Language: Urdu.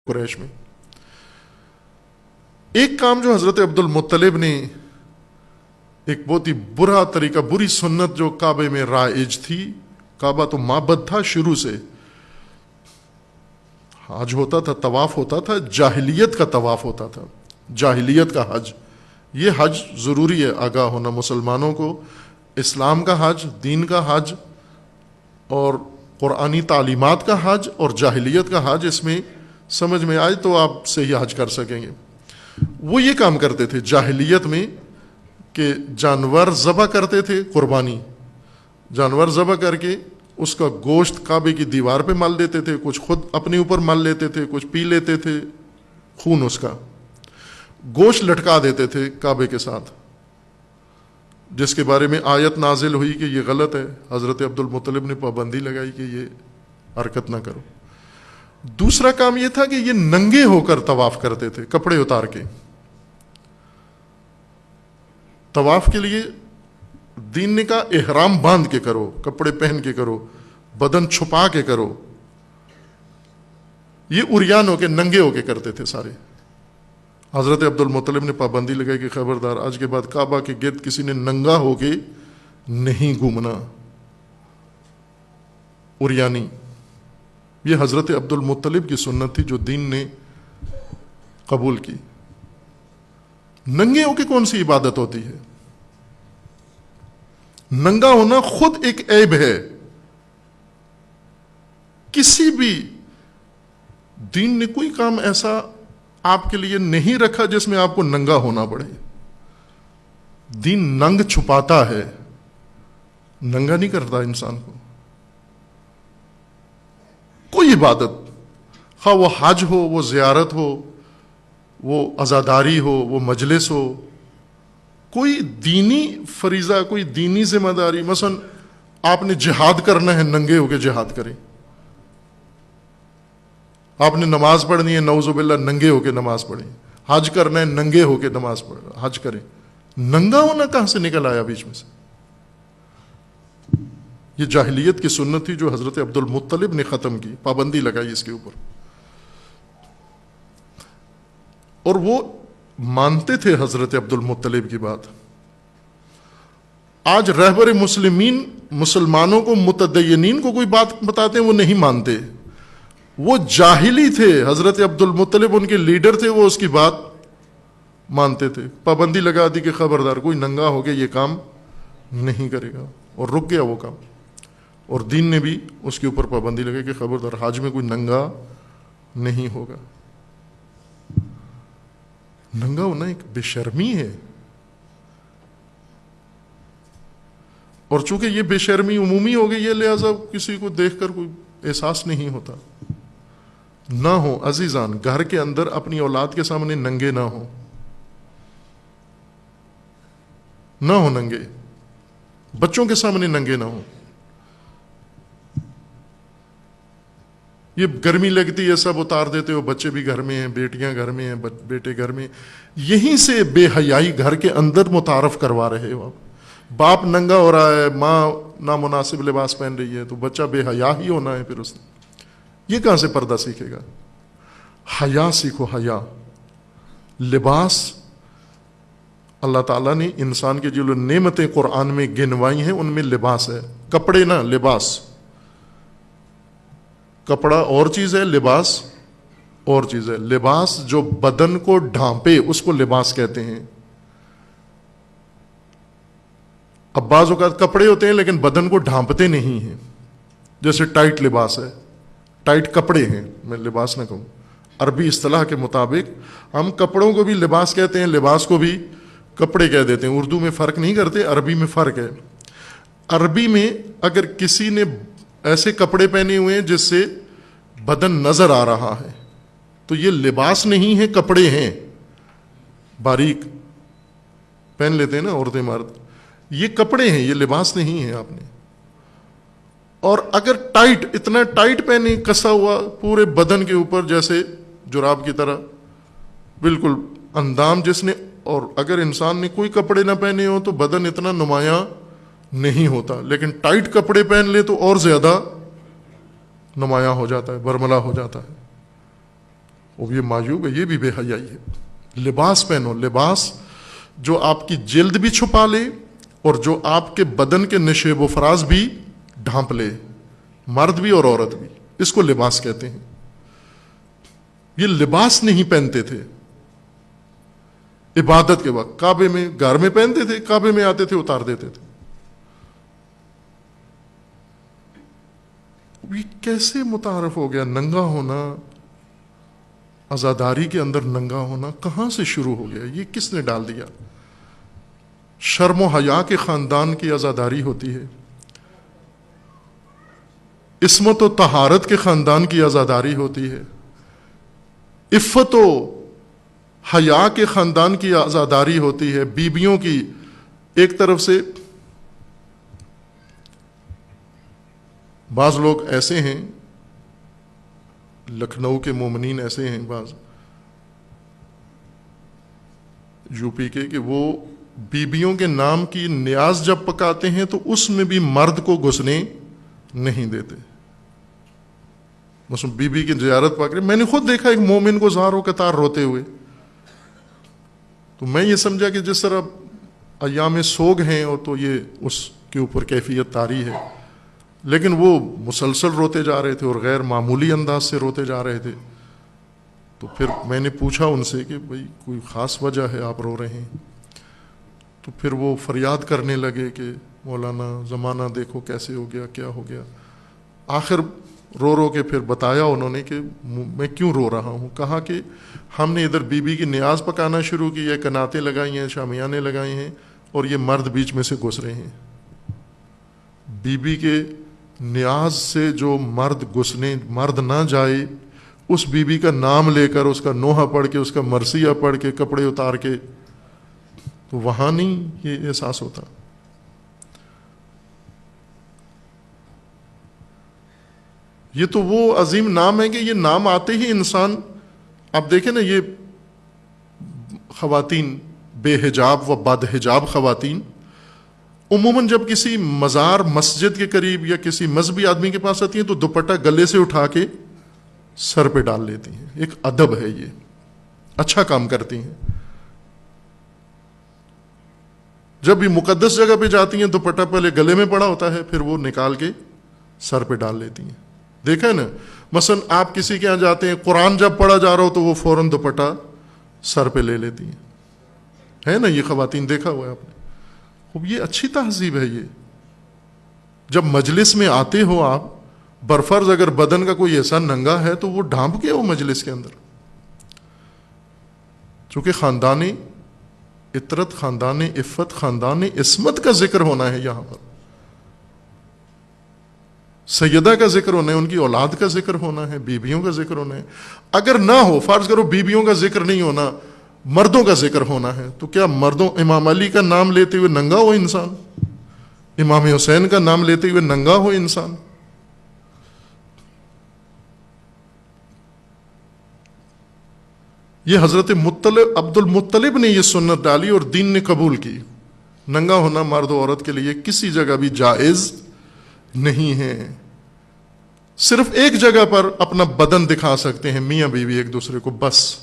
قریش میں ایک کام جو حضرت عبد المطلب نے ایک بہت ہی برا طریقہ، بری سنت جو کعبے میں رائج تھی، کعبہ تو معبد تھا شروع سے، حج ہوتا تھا، طواف ہوتا تھا، جاہلیت کا طواف ہوتا تھا، جاہلیت کا حج۔ یہ حج ضروری ہے آگاہ ہونا مسلمانوں کو، اسلام کا حج، دین کا حج اور قرآنی تعلیمات کا حج اور جاہلیت کا حج، اس میں سمجھ میں آئے تو آپ صحیح حج کر سکیں گے۔ وہ یہ کام کرتے تھے جاہلیت میں کہ جانور ذبح کرتے تھے، قربانی جانور ذبح کر کے اس کا گوشت کعبے کی دیوار پہ مل دیتے تھے، کچھ خود اپنے اوپر مل لیتے تھے، کچھ پی لیتے تھے، خون اس کا گوشت لٹکا دیتے تھے کعبے کے ساتھ، جس کے بارے میں آیت نازل ہوئی کہ یہ غلط ہے۔ حضرت عبد المطلب نے پابندی لگائی کہ یہ حرکت نہ کرو۔ دوسرا کام یہ تھا کہ یہ ننگے ہو کر طواف کرتے تھے، کپڑے اتار کے۔ طواف کے لیے دین نے کہا احرام باندھ کے کرو، کپڑے پہن کے کرو، بدن چھپا کے کرو۔ یہ عریان ہو کے، ننگے ہو کے کرتے تھے سارے۔ حضرت عبد المطلب نے پابندی لگائی کہ خبردار، آج کے بعد کعبہ کے گرد کسی نے ننگا ہو کے نہیں گھومنا، عریانی۔ یہ حضرت عبد المطلب کی سنت تھی جو دین نے قبول کی۔ ننگے ہو کے کون سی عبادت ہوتی ہے؟ ننگا ہونا خود ایک عیب ہے۔ کسی بھی دین نے کوئی کام ایسا آپ کے لیے نہیں رکھا جس میں آپ کو ننگا ہونا پڑے۔ دین ننگ چھپاتا ہے، ننگا نہیں کرتا انسان کو۔ کوئی عبادت، خواہ وہ حج ہو، وہ زیارت ہو، وہ عزاداری ہو، وہ مجلس ہو، کوئی دینی فریضہ، کوئی دینی ذمہ داری، مثلا آپ نے جہاد کرنا ہے، ننگے ہو کے جہاد کریں۔ آپ نے نماز پڑھنی ہے، نعوذ باللہ ننگے ہو کے نماز پڑھیں۔ حج کرنا ہے، ننگے ہو کے نماز پڑھ حج کریں۔ ننگا ہونا کہاں سے نکل آیا بیچ میں سے؟ یہ جاہلیت کی سنت تھی جو حضرت عبد المطلب نے ختم کی، پابندی لگائی اس کے اوپر، اور وہ مانتے تھے حضرت عبد المطلب کی بات۔ آج رہبر مسلمین مسلمانوں کو، متدینین کو کوئی بات بتاتے ہیں وہ نہیں مانتے۔ وہ جاہلی تھے، حضرت عبد المطلب ان کے لیڈر تھے، وہ اس کی بات مانتے تھے۔ پابندی لگا دی کہ خبردار کوئی ننگا ہو کے یہ کام نہیں کرے گا، اور رک گیا وہ کام۔ اور دین نے بھی اس کے اوپر پابندی لگائی کہ خبردار حج میں کوئی ننگا نہیں ہوگا۔ ننگا ہونا ایک بے شرمی ہے، اور چونکہ یہ بے شرمی عمومی ہو گئی ہے لہذا کسی کو دیکھ کر کوئی احساس نہیں ہوتا۔ نہ ہو عزیزان، گھر کے اندر اپنی اولاد کے سامنے ننگے نہ ہو، نہ ہو ننگے، بچوں کے سامنے ننگے نہ ہو۔ یہ گرمی لگتی ہے سب اتار دیتے ہو، بچے بھی گھر میں ہیں، بیٹیاں گھر میں ہیں، بیٹے گھر میں، یہیں سے بے حیائی گھر کے اندر متعارف کروا رہے ہو آپ۔ باپ ننگا ہو رہا ہے، ماں نامناسب لباس پہن رہی ہے، تو بچہ بے حیا ہی ہونا ہے پھر اس نے۔ یہ کہاں سے پردہ سیکھے گا؟ حیا سیکھو، حیا۔ لباس، اللہ تعالیٰ نے انسان کے جو نعمتیں قرآن میں گنوائی ہیں ان میں لباس ہے۔ کپڑے نہ، لباس۔ کپڑا اور چیز ہے، لباس اور چیز ہے۔ لباس جو بدن کو ڈھانپے اس کو لباس کہتے ہیں۔ اب بعض اوقات کپڑے ہوتے ہیں لیکن بدن کو ڈھانپتے نہیں ہیں، جیسے ٹائٹ لباس ہے، ٹائٹ کپڑے ہیں، میں لباس نہ کہوں۔ عربی اصطلاح کے مطابق ہم کپڑوں کو بھی لباس کہتے ہیں، لباس کو بھی کپڑے کہہ دیتے ہیں۔ اردو میں فرق نہیں کرتے، عربی میں فرق ہے۔ عربی میں اگر کسی نے ایسے کپڑے پہنے ہوئے ہیں جس سے بدن نظر آ رہا ہے تو یہ لباس نہیں ہے، کپڑے ہیں۔ باریک پہن لیتے ہیں نا عورتیں مرد، یہ کپڑے ہیں، یہ لباس نہیں ہے آپ نے۔ اور اگر ٹائٹ، اتنا ٹائٹ پہنے، کسا ہوا پورے بدن کے اوپر جیسے جراب کی طرح، بالکل اندام جس نے، اور اگر انسان نے کوئی کپڑے نہ پہنے ہو تو بدن اتنا نمایاں نہیں ہوتا، لیکن ٹائٹ کپڑے پہن لے تو اور زیادہ نمایاں ہو جاتا ہے، برملا ہو جاتا ہے۔ اور یہ معیوب ہے، یہ بھی بے حیائی ہے۔ لباس پہنو، لباس جو آپ کی جلد بھی چھپا لے اور جو آپ کے بدن کے نشیب و فراز بھی ڈھانپ لے، مرد بھی اور عورت بھی، اس کو لباس کہتے ہیں۔ یہ لباس نہیں پہنتے تھے عبادت کے وقت، کعبے میں گھر میں پہنتے تھے، کعبے میں آتے تھے اتار دیتے تھے۔ یہ کیسے متعارف ہو گیا ننگا ہونا، عزاداری کے اندر ننگا ہونا کہاں سے شروع ہو گیا؟ یہ کس نے ڈال دیا؟ شرم و حیا کے خاندان کی عزاداری ہوتی ہے، عصمت و طہارت کے خاندان کی عزاداری ہوتی ہے، عفت و حیا کے خاندان کی عزاداری ہوتی ہے، بیبیوں کی ایک طرف سے۔ بعض لوگ ایسے ہیں، لکھنؤ کے مومنین ایسے ہیں، بعض یو پی کے، کہ وہ بیبیوں کے نام کی نیاز جب پکاتے ہیں تو اس میں بھی مرد کو گھسنے نہیں دیتے۔ مثلا بی بی کی زیارت پا کر میں نے خود دیکھا ایک مومن کو زاروں قطار روتے ہوئے، تو میں یہ سمجھا کہ جس طرح ایام سوگ ہیں اور تو یہ اس کے اوپر کیفیت طاری ہے، لیکن وہ مسلسل روتے جا رہے تھے اور غیر معمولی انداز سے روتے جا رہے تھے۔ تو پھر میں نے پوچھا ان سے کہ بھئی کوئی خاص وجہ ہے آپ رو رہے ہیں؟ تو پھر وہ فریاد کرنے لگے کہ مولانا زمانہ دیکھو کیسے ہو گیا، کیا ہو گیا۔ آخر رو رو کے پھر بتایا انہوں نے کہ میں کیوں رو رہا ہوں۔ کہا کہ ہم نے ادھر بی بی کی نیاز پکانا شروع کی ہے، کناتیں لگائی ہیں، شامیانے لگائے ہیں، اور یہ مرد بیچ میں سے گھس رہے ہیں۔ بی بی کے نیاز سے جو مرد نہ جائے، اس بی بی کا نام لے کر، اس کا نوحہ پڑھ کے، اس کا مرثیہ پڑھ کے، کپڑے اتار کے، تو وہاں نہیں یہ احساس ہوتا۔ یہ تو وہ عظیم نام ہے کہ یہ نام آتے ہی انسان، آپ دیکھیں نا، یہ خواتین بے حجاب و بد حجاب خواتین عموماً جب کسی مزار مسجد کے قریب یا کسی مذہبی آدمی کے پاس آتی ہیں تو دوپٹہ گلے سے اٹھا کے سر پہ ڈال لیتی ہیں۔ ایک ادب ہے، یہ اچھا کام کرتی ہیں۔ جب بھی مقدس جگہ پہ جاتی ہیں دوپٹہ پہلے گلے میں پڑا ہوتا ہے، پھر وہ نکال کے سر پہ ڈال لیتی ہیں۔ دیکھا ہے نا، مثلا آپ کسی کے یہاں جاتے ہیں، قرآن جب پڑھا جا رہا ہو تو وہ فوراً دوپٹہ سر پہ لے لیتی ہیں، ہے نا؟ یہ خواتین دیکھا ہوا ہے آپ نے۔ یہ اچھی تہذیب ہے۔ یہ جب مجلس میں آتے ہو آپ، برفرض اگر بدن کا کوئی ایسا ننگا ہے تو وہ ڈھانپ کے ہو مجلس کے اندر، چونکہ خاندان عطرت، خاندان عفت، خاندان عصمت کا ذکر ہونا ہے، یہاں پر سیدہ کا ذکر ہونا ہے، ان کی اولاد کا ذکر ہونا ہے، بیویوں کا ذکر ہونا ہے۔ اگر نہ ہو، فرض کرو بیویوں کا ذکر نہیں ہونا، مردوں کا ذکر ہونا ہے، تو کیا مردوں امام علی کا نام لیتے ہوئے ننگا ہو انسان؟ امام حسین کا نام لیتے ہوئے ننگا ہو انسان؟ یہ حضرت عبد المطلب نے یہ سنت ڈالی اور دین نے قبول کی۔ ننگا ہونا مرد و عورت کے لیے کسی جگہ بھی جائز نہیں ہے۔ صرف ایک جگہ پر اپنا بدن دکھا سکتے ہیں میاں بیوی ایک دوسرے کو، بس۔